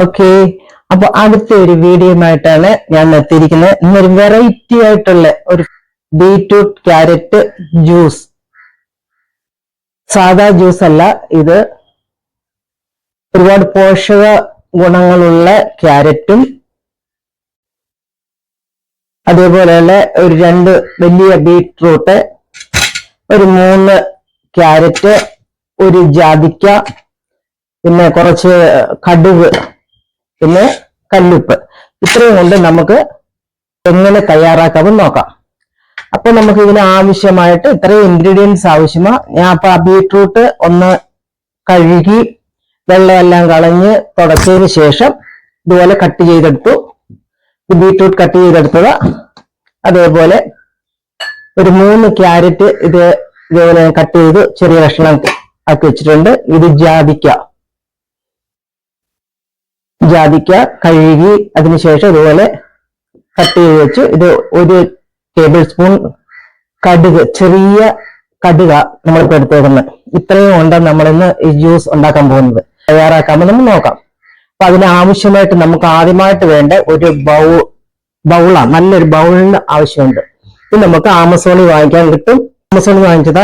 Okay, അപ്പൊ അടുത്ത ഒരു വീഡിയോയുമായിട്ടാണ് ഞാൻ എത്തിയിരിക്കുന്നത്. ഇന്നൊരു വെറൈറ്റി ആയിട്ടുള്ള ഒരു ബീറ്റ്റൂട്ട് ക്യാരറ്റ് ജ്യൂസ്. സാധാ ജ്യൂസ് അല്ല ഇത്. ഒരുപാട് പോഷക ഗുണങ്ങളുള്ള ക്യാരറ്റും അതേപോലെയുള്ള ഒരു 2 വലിയ ബീറ്റ്റൂട്ട്, ഒരു 3 ക്യാരറ്റ്, ഒരു ജാതിക്ക, പിന്നെ കുറച്ച് കടുക്, പിന്നെ കല്ലുപ്പ്. ഇത്രയും കൊണ്ട് നമുക്ക് എങ്ങനെ തയ്യാറാക്കാമെന്ന് നോക്കാം. അപ്പൊ നമുക്ക് ഇതിന് ആവശ്യമായിട്ട് ഇത്രയും ഇൻഗ്രീഡിയൻസ് ആവശ്യമാണ്. ഞാൻ അപ്പൊ ആ ബീട്രൂട്ട് ഒന്ന് കഴുകി വെള്ളമെല്ലാം കളഞ്ഞ് തുടച്ചതിന് ശേഷം ഇതുപോലെ കട്ട് ചെയ്തെടുത്തു. ബീട്രൂട്ട് കട്ട് ചെയ്തെടുത്തത്. അതേപോലെ ഒരു 3 ക്യാരറ്റ് ഇതേപോലെ കട്ട് ചെയ്ത് ചെറിയ കഷ്ണം ആക്കി വെച്ചിട്ടുണ്ട്. ഇത് ജാതിക്ക കഴുകി അതിനുശേഷം ഇതുപോലെ കട്ട് ചെയ്ത് വെച്ചു. ഇത് 1 ടേബിൾ സ്പൂൺ കടുക്, ചെറിയ കടുക നമ്മളിപ്പോൾ എടുത്തേക്കുന്നത്. ഇത്രയും കൊണ്ട് നമ്മളിന്ന് ഈ ജ്യൂസ് ഉണ്ടാക്കാൻ പോകുന്നത്. തയ്യാറാക്കാമെന്ന് നമുക്ക് നോക്കാം. അപ്പൊ അതിന് ആവശ്യമായിട്ട് നമുക്ക് ആദ്യമായിട്ട് വേണ്ട ഒരു ബൗളാണ്. നല്ലൊരു ബൗളിന് ആവശ്യമുണ്ട്. ഇത് നമുക്ക് ആമസോണിൽ വാങ്ങിക്കാൻ കിട്ടും. ആമസോണിൽ വാങ്ങിച്ചത്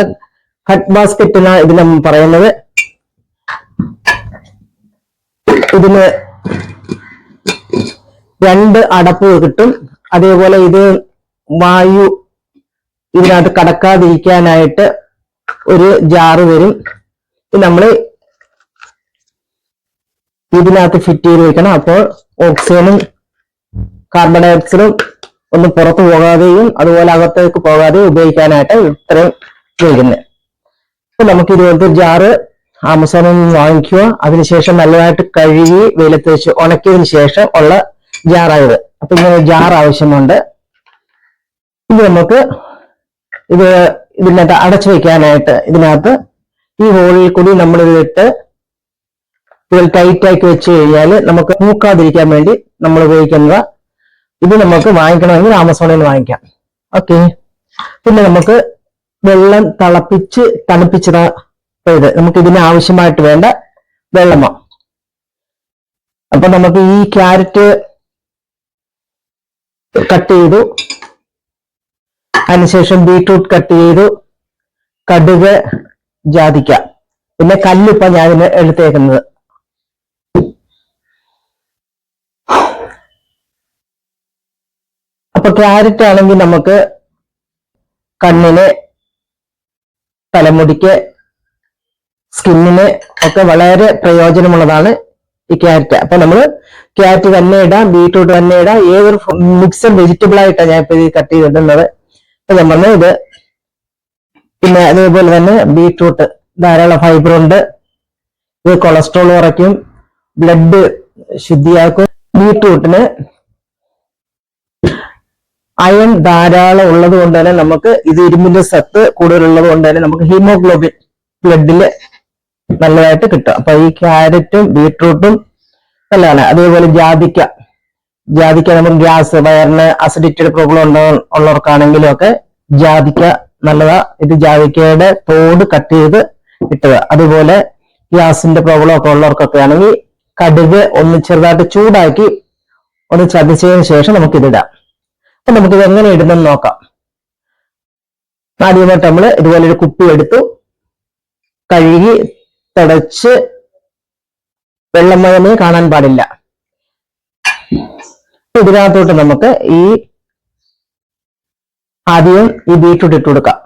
കട്ട് ബാസ്ക്കറ്റ് എന്നാണ് ഇതിന് പറയുന്നത്. ഇതിന് 2 അടപ്പ് കിട്ടും. അതേപോലെ ഇത് വായു ഇതിനകത്ത് കടക്കാതിരിക്കാനായിട്ട് ഒരു ജാറ് വരും. ഇത് നമ്മൾ ഇതിനകത്ത് ഫിറ്റ് ചെയ്ത് വെക്കണം. അപ്പോൾ ഓക്സിജനും കാർബൺ ഡയോക്സൈഡും ഒന്നും പുറത്തു പോകാതെയും അതുപോലെ അകത്തേക്ക് പോകാതെയും ഉപയോഗിക്കാനായിട്ട് ഇത്രയും ഉപയോഗിക്കുന്നത്. അപ്പൊ നമുക്ക് ഇതുപോലത്തെ ജാറ് ആമസോണിൽ നിന്ന് വാങ്ങിക്കുക. അതിനുശേഷം നല്ലതായിട്ട് കഴുകി വെയിലത്ത് വെച്ച് ഉണക്കിയതിന് ശേഷം ഉള്ള ജാറായത്. അപ്പൊ ഇങ്ങനെ ജാർ ആവശ്യമുണ്ട്. ഇത് നമുക്ക് ഇതിനകത്ത് അടച്ചു വെക്കാനായിട്ട് ഇതിനകത്ത് ഈ ഹോളിൽ കൂടി നമ്മൾ ഇതിട്ട് ഇതിൽ ടൈറ്റ് ആക്കി വെച്ച് കഴിഞ്ഞാൽ നമുക്ക് മൂക്കാതിരിക്കാൻ വേണ്ടി നമ്മൾ ഉപയോഗിക്കുന്നത്. ഇത് നമുക്ക് വാങ്ങിക്കണമെങ്കിൽ ആമസോണിൽ നിന്ന് വാങ്ങിക്കാം. ഓക്കെ, പിന്നെ നമുക്ക് വെള്ളം തിളപ്പിച്ച് തണുപ്പിച്ചത് നമുക്ക് ഇതിന് ആവശ്യമായിട്ട് വേണ്ട വെള്ളമാണ്. അപ്പൊ നമുക്ക് ഈ ക്യാരറ്റ് കട്ട് ചെയ്തു, അതിനുശേഷം ബീട്രൂട്ട് കട്ട് ചെയ്തു, കടുക്, ജാതിക്ക, പിന്നെ കല്ലുപ്പ ഞാൻ ഇതിന് എടുത്തേക്കുന്നത്. അപ്പൊ ക്യാരറ്റ് ആണെങ്കിൽ നമുക്ക് കണ്ണിന്, തലമുടിക്ക്, സ്കിന്നിന് ഒക്കെ വളരെ പ്രയോജനമുള്ളതാണ് ഈ ക്യാരറ്റ്. അപ്പൊ നമ്മൾ ക്യാരറ്റ് തന്നെ ഇടാം, ബീട്രൂട്ട് തന്നെ ഇടാം, ഏതൊരു മിക്സഡ് വെജിറ്റബിൾ ആയിട്ടാണ് ഞാൻ ഇപ്പൊ ഇത് കട്ട് ചെയ്തിടുന്നത്. അപ്പൊ ഞാൻ പറഞ്ഞ ഇത്. പിന്നെ അതേപോലെ തന്നെ ബീട്രൂട്ട് ധാരാളം ഫൈബർ ഉണ്ട്. ഇത് കൊളസ്ട്രോൾ കുറയ്ക്കും, ബ്ലഡ് ശുദ്ധിയാക്കും. ബീട്രൂട്ടിന് അയൺ ധാരാളം ഉള്ളത് കൊണ്ട് തന്നെ നമുക്ക് ഇത് ഇരുമ്പിന്റെ സത്ത് കൂടുതലുള്ളത് കൊണ്ട് തന്നെ നമുക്ക് ഹീമോഗ്ലോബിൻ ബ്ലഡില് നല്ലതായിട്ട് കിട്ടും. അപ്പൊ ഈ ക്യാരറ്റും ബീട്രൂട്ടും നല്ലതാണ്. അതേപോലെ ജാതിക്ക നമുക്ക് ഗ്യാസ്, വയറിന് അസിഡിറ്റിയുടെ പ്രോബ്ലം ഉള്ളവർക്കാണെങ്കിലും ഒക്കെ ജാതിക്ക നല്ലതാ. ഇത് ജാതിക്കയുടെ തോട് കട്ട് ചെയ്ത് ഇട്ടത്. അതുപോലെ ഗ്യാസിന്റെ പ്രോബ്ലം ഒക്കെ ഉള്ളവർക്കൊക്കെ ആണെങ്കിൽ കടുക് ഒന്ന് ചെറുതായിട്ട് ചൂടാക്കി ഒന്ന് ചതച്ചതിന് ശേഷം നമുക്കിതിടാം. അപ്പൊ നമുക്കിത് എങ്ങനെ ഇടുന്നെന്ന് നോക്കാം. ആദ്യമായിട്ട് നമ്മൾ ഇതുപോലെ ഒരു കുപ്പി എടുത്തു, കഴുകി തുടച്ച് വെള്ളമയമേ കാണാൻ പാടില്ല. ഇതിനകത്തോട്ട് നമുക്ക് ആദ്യം ഈ ബീട്രൂട്ട് ഇട്ട് കൊടുക്കാം.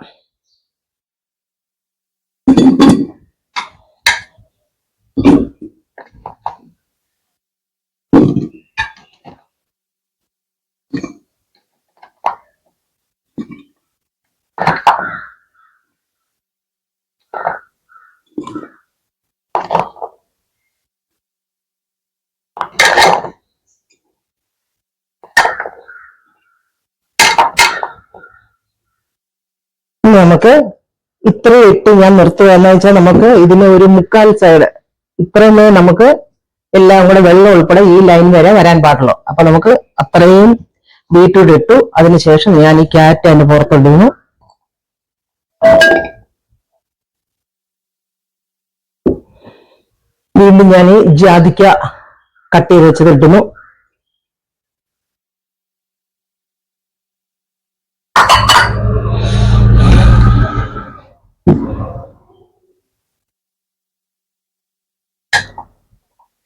നമുക്ക് ഇത്രയും ഇട്ട് ഞാൻ നിർത്തുക എന്ന് വെച്ചാൽ നമുക്ക് ഇതിന് ഒരു 1/4 സൈഡ് ഇത്രയുമേ നമുക്ക് എല്ലാം കൂടെ വെള്ളം ഉൾപ്പെടെ ഈ ലൈൻ വരെ വരാൻ പാടുള്ളൂ. അപ്പൊ നമുക്ക് അത്രയും ബീട്രൂട്ട് ഇട്ടു. അതിനുശേഷം ഞാൻ ഈ ക്യാരറ്റ് അതിന്റെ പുറത്തിടുന്നു. വീണ്ടും ഞാൻ ഈ ജാതിക്ക കട്ട് ചെയ്ത് വെച്ചത് ഇടുന്നു.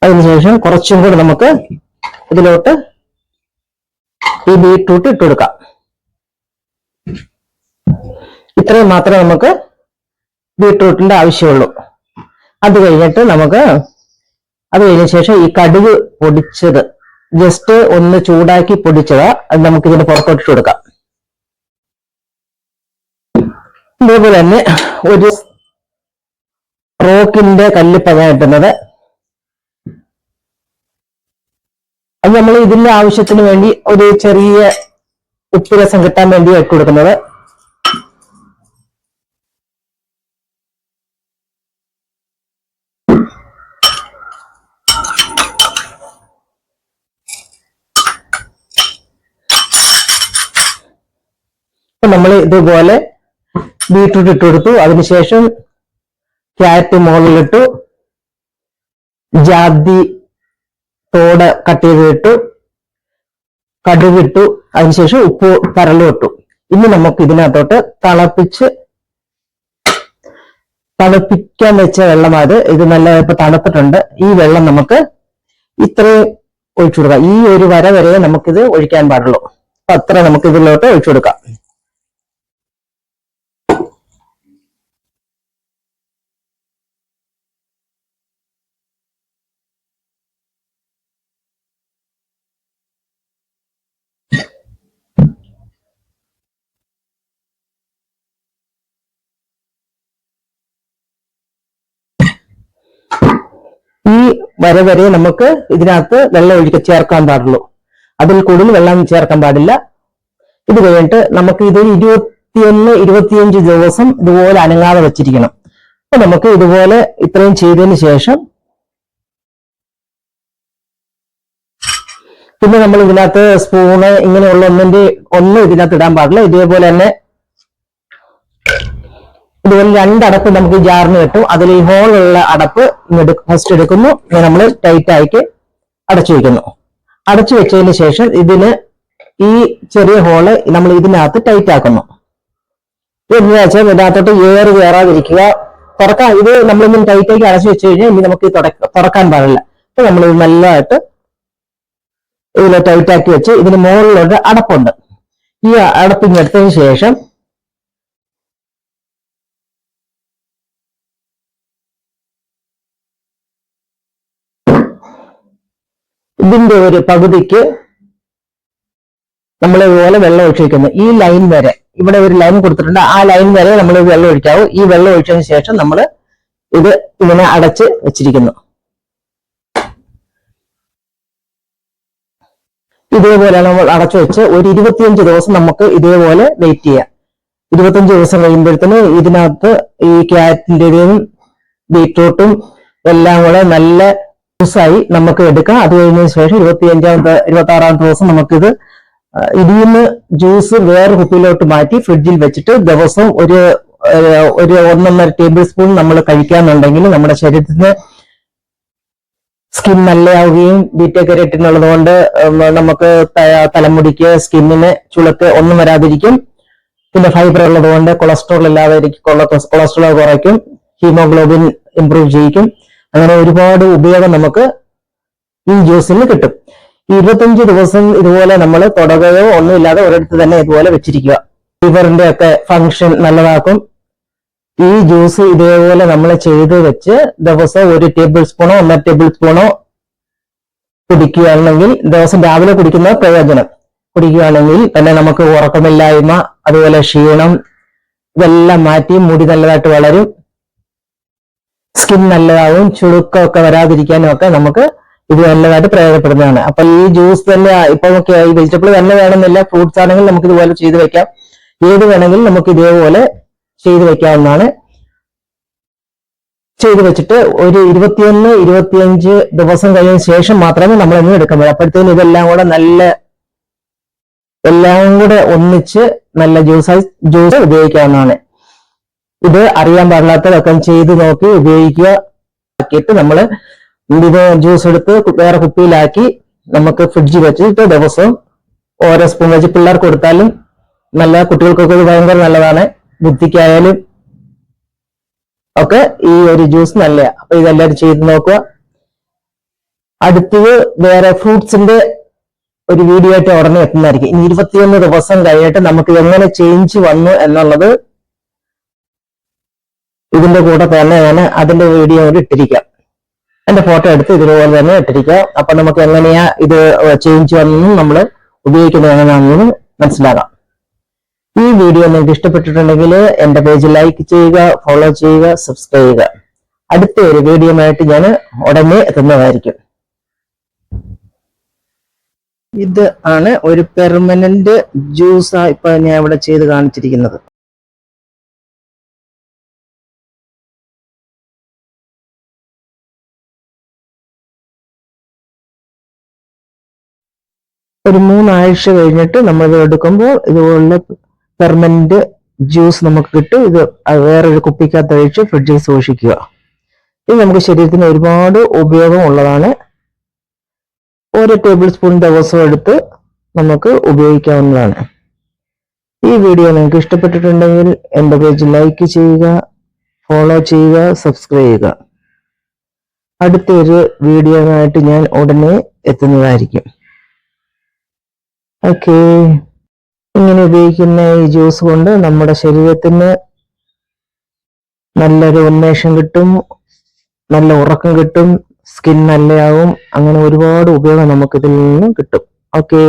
അതിനുശേഷം കുറച്ചും കൂടെ നമുക്ക് ഇതിലോട്ട് ഈ ബീട്രൂട്ട് ഇട്ട് കൊടുക്കാം. ഇത്രയും മാത്രമേ നമുക്ക് ബീട്രൂട്ടിന്റെ ആവശ്യമുള്ളൂ. അത് കഴിഞ്ഞിട്ട് അത് കഴിഞ്ഞ ശേഷം ഈ കടുക് പൊടിച്ചത് ജസ്റ്റ് ഒന്ന് ചൂടാക്കി പൊടിച്ചത് അത് നമുക്ക് ഇതിന് പുറത്തോട്ടിട്ട് കൊടുക്കാം. അതേപോലെ തന്നെ ഒരു റോക്കിന്റെ കല്ലിപ്പക കിട്ടുന്നത്, അത് നമ്മൾ ഇതിന്റെ ആവശ്യത്തിന് വേണ്ടി ഒരു ചെറിയ ഉപ്പ് രസം കിട്ടാൻ വേണ്ടി ഇട്ട് കൊടുക്കുന്നത്. നമ്മൾ ഇതുപോലെ ബീട്രൂട്ട് ഇട്ട് കൊടുത്തു. അതിനുശേഷം ക്യാരറ്റ് മുകളിലിട്ടു, ജാതി തോട് കട്ട് ചെയ്ത് ഇട്ടു, കടുക് ഇട്ടു, അതിനുശേഷം ഉപ്പ് കരളും ഇട്ടു. ഇനി നമുക്ക് ഇതിനകത്തോട്ട് തണുപ്പിക്കാൻ വെച്ച വെള്ളമാണ് ഇത്. നല്ല ഇപ്പൊ തണുത്തിട്ടുണ്ട്. ഈ വെള്ളം നമുക്ക് ഇത്രയും ഒഴിച്ചു കൊടുക്കാം. ഈ ഒരു വര വരെ നമുക്കിത് ഒഴിക്കാൻ പാടുള്ളൂ. അപ്പൊ അത്ര നമുക്ക് ഇതിലോട്ട് ഒഴിച്ചു കൊടുക്കാം. ഈ വര വരെ നമുക്ക് ഇതിനകത്ത് വെള്ളം ചേർക്കാൻ പാടുള്ളൂ. അതിൽ കൂടുതൽ വെള്ളം ചേർക്കാൻ പാടില്ല. ഇത് കഴിഞ്ഞിട്ട് നമുക്ക് ഇത് 21-25 ദിവസം ഇതുപോലെ അനങ്ങാതെ വെച്ചിരിക്കണം. അപ്പൊ നമുക്ക് ഇതുപോലെ ഇത്രയും ചെയ്തതിന് ശേഷം പിന്നെ നമ്മൾ ഇതിനകത്ത് സ്പൂണ് ഇങ്ങനെയുള്ള ഒന്നും ഇതിനകത്ത് ഇടാൻ പാടില്ല. ഇതേപോലെ തന്നെ ഇതുപോലെ 2 അടപ്പ് നമുക്ക് ജാറിന് കിട്ടും. അതിൽ ഈ ഹോളുള്ള അടപ്പ് ഫസ്റ്റ് എടുക്കുന്നു, നമ്മൾ ടൈറ്റ് ആയിട്ട് അടച്ചു വെക്കുന്നു. അടച്ചു വെച്ചതിന് ശേഷം ഇതിന് ഈ ചെറിയ ഹോള് നമ്മൾ ഇതിനകത്ത് ടൈറ്റ് ആക്കുന്നു. എന്താ വെച്ചാൽ ഇതിനകത്തോട്ട് എയർ കയറാതിരിക്കുക. ഇത് നമ്മളിങ്ങനെ ടൈറ്റാക്കി അടച്ചു വെച്ച് കഴിഞ്ഞാൽ ഇനി നമുക്ക് തുറക്കാൻ പാടില്ല. അപ്പൊ നമ്മൾ ഇത് നല്ലതായിട്ട് ഇതിൽ ടൈറ്റാക്കി വെച്ച് ഇതിന് മുകളിലൊരു അടപ്പുണ്ട്. ഈ അടപ്പിങ്ങെടുത്തതിന് ശേഷം ഇതിന്റെ ഒരു പകുതിക്ക് നമ്മൾ ഇതുപോലെ വെള്ളം ഒഴിച്ചു വയ്ക്കുന്നു. ഈ ലൈൻ വരെ, ഇവിടെ ഒരു ലൈൻ കൊടുത്തിട്ടുണ്ട്, ആ ലൈൻ വരെ നമ്മൾ വെള്ളം ഒഴിക്കാവൂ. ഈ വെള്ളം ഒഴിച്ചതിന് ശേഷം നമ്മൾ ഇത് ഇങ്ങനെ അടച്ച് വെച്ചിരിക്കുന്നു. ഇതേപോലെ നമ്മൾ അടച്ചു വെച്ച് ഒരു 25 ദിവസം നമുക്ക് ഇതേപോലെ വെയിറ്റ് ചെയ്യാം. 25 ദിവസം കഴിയുമ്പോഴത്തേന് ഇതിനകത്ത് ഈ ക്യാരറ്റിന്റെയും ബീട്രൂട്ടും എല്ലാം കൂടെ നല്ല ജ്യൂസായി നമുക്ക് എടുക്കാം. അത് കഴിഞ്ഞതിന് ശേഷം 26-ാമത്തെ ദിവസം നമുക്കിത് ഇതിന്ന് ജ്യൂസ് വേറെ കുപ്പിയിലോട്ട് മാറ്റി ഫ്രിഡ്ജിൽ വെച്ചിട്ട് ദിവസം ഒരു 1.5 ടേബിൾ സ്പൂൺ നമ്മൾ കഴിക്കാന്നുണ്ടെങ്കിൽ നമ്മുടെ ശരീരത്തിന് സ്കിൻ നല്ലയാവുകയും ബീറ്റ കരോട്ടിൻ ഉള്ളതുകൊണ്ട് നമുക്ക് തലമുടിക്ക്, സ്കിന്നിന്, ചുളുക്ക് ഒന്നും വരാതിരിക്കും. പിന്നെ ഫൈബർ ഉള്ളതുകൊണ്ട് കൊളസ്ട്രോൾ കൊളസ്ട്രോൾ കുറയ്ക്കും, ഹീമോഗ്ലോബിൻ ഇംപ്രൂവ് ചെയ്യിക്കും. അങ്ങനെ ഒരുപാട് ഉപയോഗം നമുക്ക് ഈ ജ്യൂസിന് കിട്ടും. 25 ദിവസം ഇതുപോലെ നമ്മൾ തുടകയോ ഒന്നുമില്ലാതെ ഒരിടത്ത് തന്നെ ഇതുപോലെ വെച്ചിരിക്കുക. ലിവറിന്റെ ഒക്കെ ഫങ്ഷൻ നല്ലതാക്കും. ഈ ജ്യൂസ് ഇതേപോലെ നമ്മൾ ചെയ്ത് വെച്ച് ദിവസം 1 ടേബിൾ സ്പൂണോ 1.5 ടേബിൾ സ്പൂണോ കുടിക്കുകയാണെങ്കിൽ, ദിവസം രാവിലെ കുടിക്കുന്ന പ്രയോജനം കുടിക്കുകയാണെങ്കിൽ തന്നെ നമുക്ക് ഉറക്കമില്ലായ്മ, അതുപോലെ ക്ഷീണം ഇതെല്ലാം മാറ്റി മുടി നല്ലതായിട്ട് വളരും, സ്കിൻ നല്ലതാവും, ചുളുക്കമൊക്കെ വരാതിരിക്കാനും ഒക്കെ നമുക്ക് ഇത് നല്ലതായിട്ട് പ്രയോജനപ്പെടുന്നതാണ്. അപ്പൊ ഈ ജ്യൂസ് തന്നെ ഇപ്പൊ ഈ വെജിറ്റബിൾ തന്നെ വേണമെന്നില്ല, ഫ്രൂട്ട്സ് ആണെങ്കിൽ നമുക്ക് ഇതുപോലെ ചെയ്ത് വെക്കാം. ഏത് വേണമെങ്കിലും നമുക്ക് ഇതേപോലെ ചെയ്ത് വെക്കാവുന്നതാണ്. ചെയ്ത് വെച്ചിട്ട് ഒരു 21-25 ദിവസം കഴിഞ്ഞ ശേഷം മാത്രമേ നമ്മൾ ഇന്ന് എടുക്കാൻ പറ്റൂ. അപ്പോഴത്തേനും ഇതെല്ലാം കൂടെ ഒന്നിച്ച് നല്ല ജ്യൂസ് ഉപയോഗിക്കാവുന്നതാണ്. ഇത് അറിയാൻ പാടില്ലാത്തതൊക്കെ ചെയ്ത് നോക്കി ഉപയോഗിക്കുക. ആക്കിയിട്ട് നമ്മൾ ഇത് ജ്യൂസ് എടുത്ത് വേറെ കുപ്പിയിലാക്കി നമുക്ക് ഫ്രിഡ്ജിൽ വെച്ചിട്ട് ദിവസവും ഓരോ സ്പൂൺ വെച്ച് പിള്ളേർക്ക് കൊടുത്താലും നല്ല, കുട്ടികൾക്കൊക്കെ ഭയങ്കര നല്ലതാണ്. ബുദ്ധിക്കായാലും ഒക്കെ ഈ ഒരു ജ്യൂസ് നല്ലതാണ്. അപ്പൊ ഇതെല്ലാവരും ചെയ്ത് നോക്കുക. അടുത്തത് വേറെ ഫ്രൂട്ട്സിന്റെ ഒരു വീഡിയോ ആയിട്ട് ഉടനെ എത്തുന്നതായിരിക്കും. ഇനി 21 ദിവസം കഴിഞ്ഞിട്ട് നമുക്ക് എങ്ങനെ ചേഞ്ച് വന്നു എന്നുള്ളത് ഇതിന്റെ കൂടെ തന്നെ ഞാൻ അതിന്റെ വീഡിയോ കൂടി ഇട്ടിരിക്കാം. എന്റെ ഫോട്ടോ എടുത്ത് ഇതുപോലെ തന്നെ ഇട്ടിരിക്കാം. അപ്പൊ നമുക്ക് എങ്ങനെയാ ഇത് ചേഞ്ച് വന്നെന്നും നമ്മൾ ഉപയോഗിക്കുന്നത് എങ്ങനെയാണെന്നും മനസ്സിലാകാം. ഈ വീഡിയോ നിങ്ങൾക്ക് ഇഷ്ടപ്പെട്ടിട്ടുണ്ടെങ്കിൽ എന്റെ പേജ് ലൈക്ക് ചെയ്യുക, ഫോളോ ചെയ്യുക, സബ്സ്ക്രൈബ് ചെയ്യുക. അടുത്ത ഒരു വീഡിയോ ആയിട്ട് ഞാൻ ഉടനെ എത്തുന്നതായിരിക്കും. ഇത് ആണ് ഒരു പെർമനന്റ് ജ്യൂസ് ഇപ്പൊ ഞാൻ ഇവിടെ ചെയ്ത് കാണിച്ചിരിക്കുന്നത്. ഒരു 3 ആഴ്ച കഴിഞ്ഞിട്ട് നമ്മൾ ഇത് എടുക്കുമ്പോൾ ഇതുപോലെ പെർമനന്റ് ജ്യൂസ് നമുക്ക് കിട്ടും. ഇത് വേറൊരു കുപ്പിക്കകത്ത് ഒഴിച്ച് ഫ്രിഡ്ജിൽ സൂക്ഷിക്കുക. ഇത് നമുക്ക് ശരീരത്തിന് ഒരുപാട് ഉപയോഗം ഉള്ളതാണ്. 1 ടേബിൾ സ്പൂൺ ദിവസം എടുത്ത് നമുക്ക് ഉപയോഗിക്കാവുന്നതാണ്. ഈ വീഡിയോ നിങ്ങൾക്ക് ഇഷ്ടപ്പെട്ടിട്ടുണ്ടെങ്കിൽ എന്റെ പേജ് ലൈക്ക് ചെയ്യുക, ഫോളോ ചെയ്യുക, സബ്സ്ക്രൈബ് ചെയ്യുക. അടുത്തൊരു വീഡിയോ ആയിട്ട് ഞാൻ ഉടനെ എത്തുന്നതായിരിക്കും. ഓക്കെ. ഇങ്ങനെ ഉപയോഗിക്കുന്ന ഈ ജ്യൂസ് കൊണ്ട് നമ്മുടെ ശരീരത്തിന് നല്ലൊരു ഉന്മേഷം കിട്ടും, നല്ല ഉറക്കം കിട്ടും, സ്കിൻ നല്ലയാവും. അങ്ങനെ ഒരുപാട് ഉപയോഗം നമുക്ക് ഇതിൽ നിന്നും കിട്ടും. ഓക്കെ.